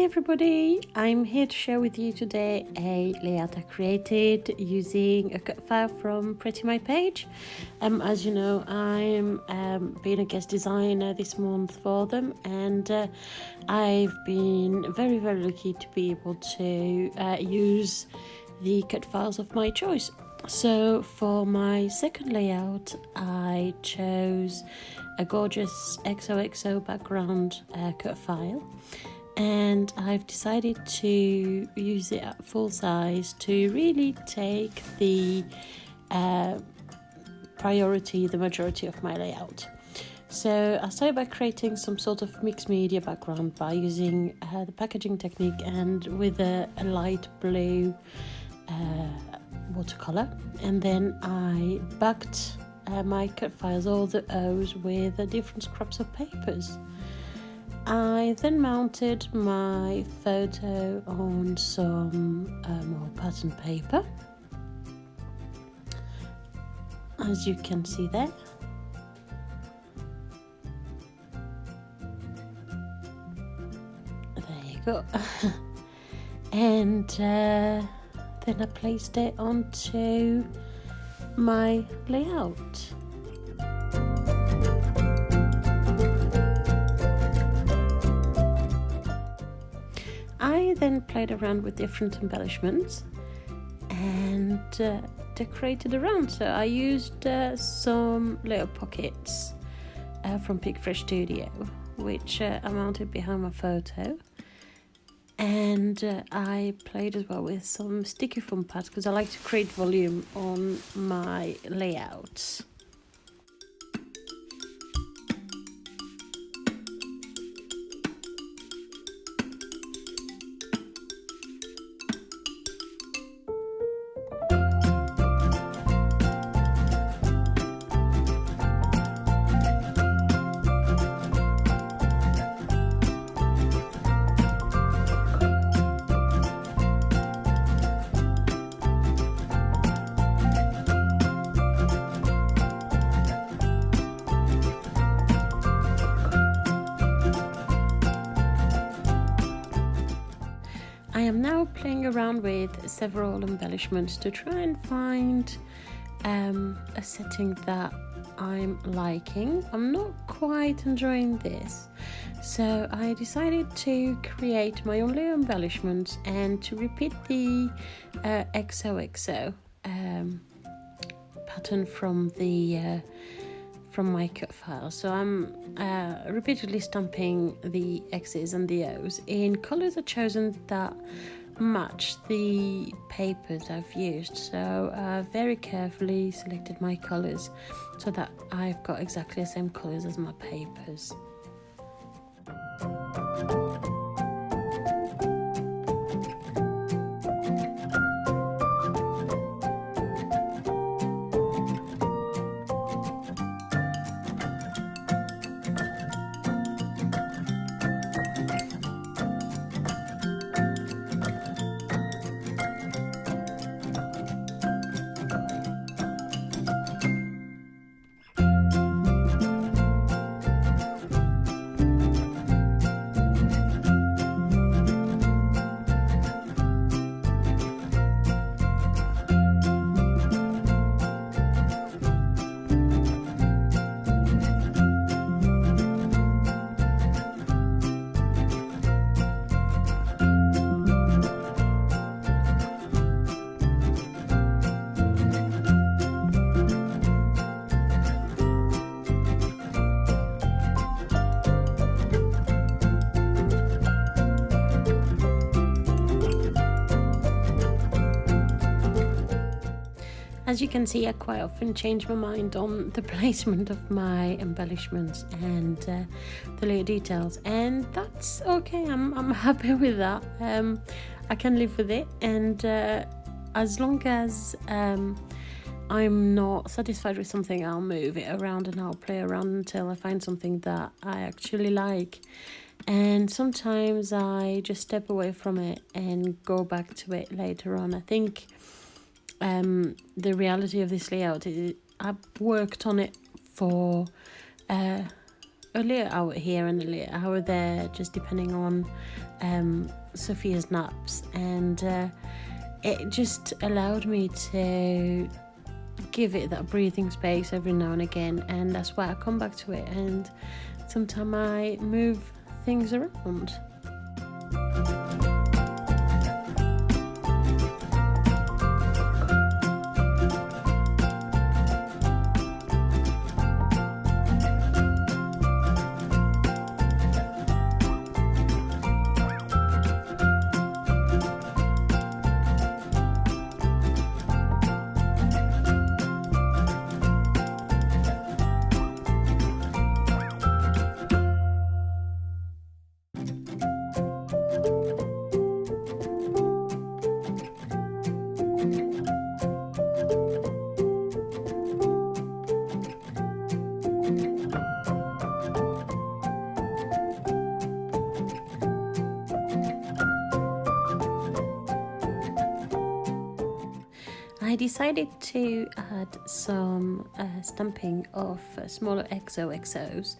everybody, I'm here to share with you today a layout I created using a cut file from Pretty My Page. As you know, I'm being a guest designer this month for them, and I've been very lucky to be able to use the cut files of my choice. So for my second layout, I chose a gorgeous XOXO background cut file, and I've decided to use it at full size to really take the majority of my layout. So I started by creating some sort of mixed media background by using the packaging technique and with a light blue watercolor, and then I backed my cut files, all the O's, with different scraps of papers. I then mounted my photo on some more pattern paper, as you can see there. There you go. And then I placed it onto my layout. I then played around with different embellishments and decorated around. So I used some little pockets from Big Fresh Studio, which I mounted behind my photo. And I played as well with some sticky foam pads because I like to create volume on my layouts. I am now playing around with several embellishments to try and find a setting that I'm liking. I'm not quite enjoying this, so I decided to create my own little embellishments and to repeat the XOXO pattern from my cut file. So I'm repeatedly stamping the X's and the O's in colours I've chosen that match the papers I've used. So I very carefully selected my colours so that I've got exactly the same colours as my papers. As you can see, I quite often change my mind on the placement of my embellishments and the little details, and that's okay. I'm happy with that. I can live with it, and as long as I'm not satisfied with something, I'll move it around and I'll play around until I find something that I actually like. And sometimes I just step away from it and go back to it later on. I think the reality of this layout is I've worked on it for a a little hour here and a little hour there, just depending on Sophia's naps, and it just allowed me to give it that breathing space every now and again, and that's why I come back to it, and sometimes I move things around. I decided to add some stamping of smaller XOXOs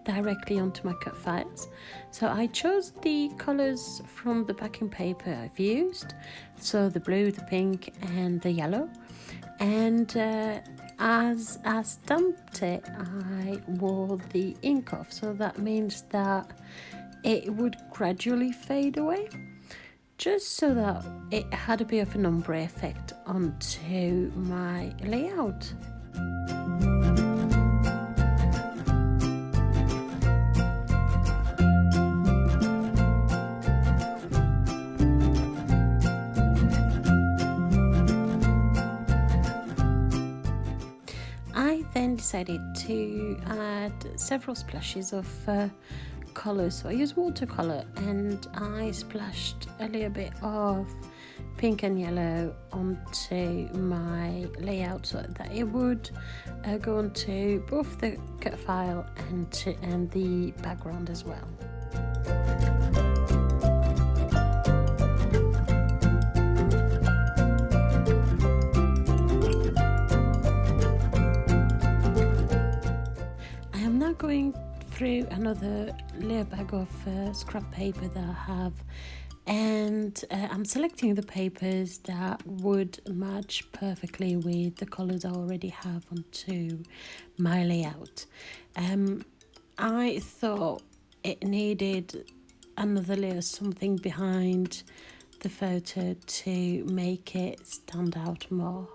directly onto my cut files. So I chose the colours from the backing paper I've used, so the blue, the pink and the yellow, and as I stamped it I wore the ink off, so that means that it would gradually fade away, just so that it had a bit of an ombre effect onto my layout. I then decided to add several splashes of colours. So I used watercolour and I splashed a little bit of pink and yellow onto my layout so that it would go onto both the cut file and the background as well. I am now going through another layer bag of scrap paper that I have, and I'm selecting the papers that would match perfectly with the colours I already have onto my layout. I thought it needed another layer, something behind the photo to make it stand out more.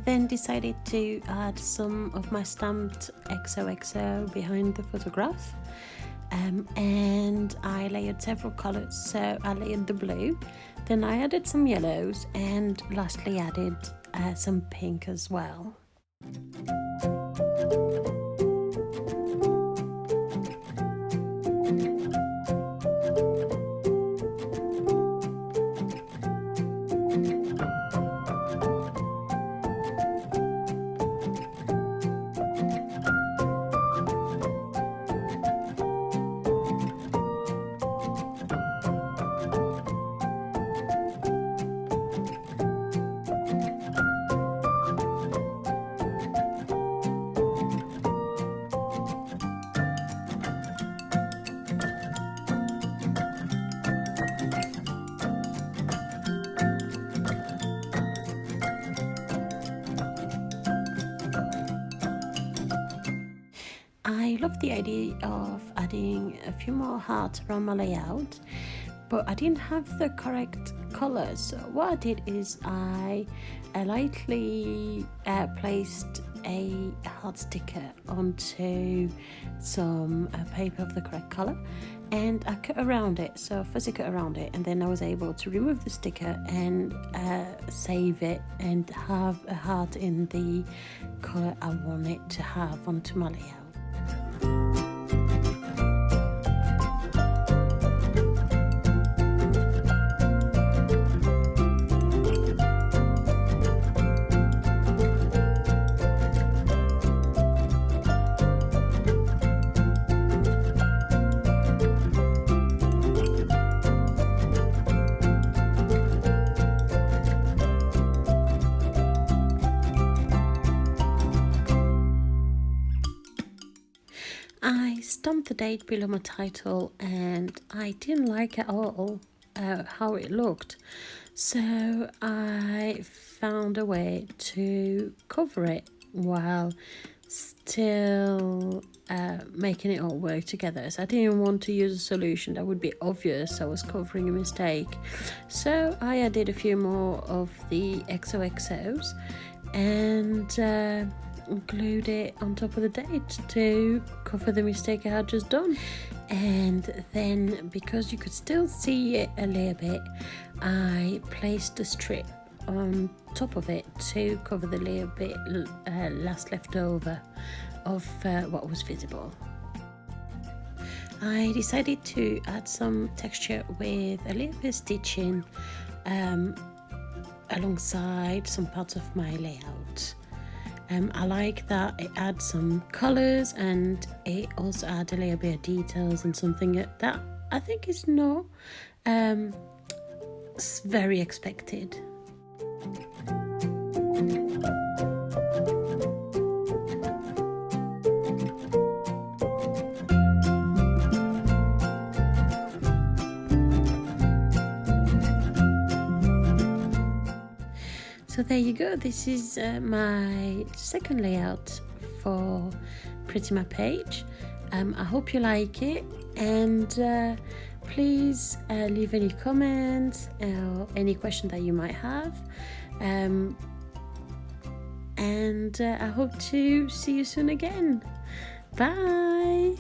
Then decided to add some of my stamped XOXO behind the photograph, and I layered several colours. So I layered the blue, then I added some yellows, and lastly added some pink as well. I love the idea of adding a few more hearts around my layout, but I didn't have the correct colours. So what I did is I lightly placed a heart sticker onto some paper of the correct colour, and I cut around it. So first I cut around it, and then I was able to remove the sticker and save it and have a heart in the colour I want it to have onto my layout. stamped the date below my title, and I didn't like at all how it looked. So I found a way to cover it while still making it all work together. So I didn't want to use a solution that would be obvious I was covering a mistake. So I added a few more of the XOXOs and glued it on top of the date to cover the mistake I had just done. And then, because you could still see it a little bit, I placed a strip on top of it to cover the little bit last left over of what was visible. I decided to add some texture with a little bit of stitching alongside some parts of my layout. I like that it adds some colours, and it also adds a little bit of details and something that I think is not very expected. So there you go, this is my second layout for Pretty My Page. I hope you like it, and please leave any comments or any question that you might have. And I hope to see you soon again. Bye!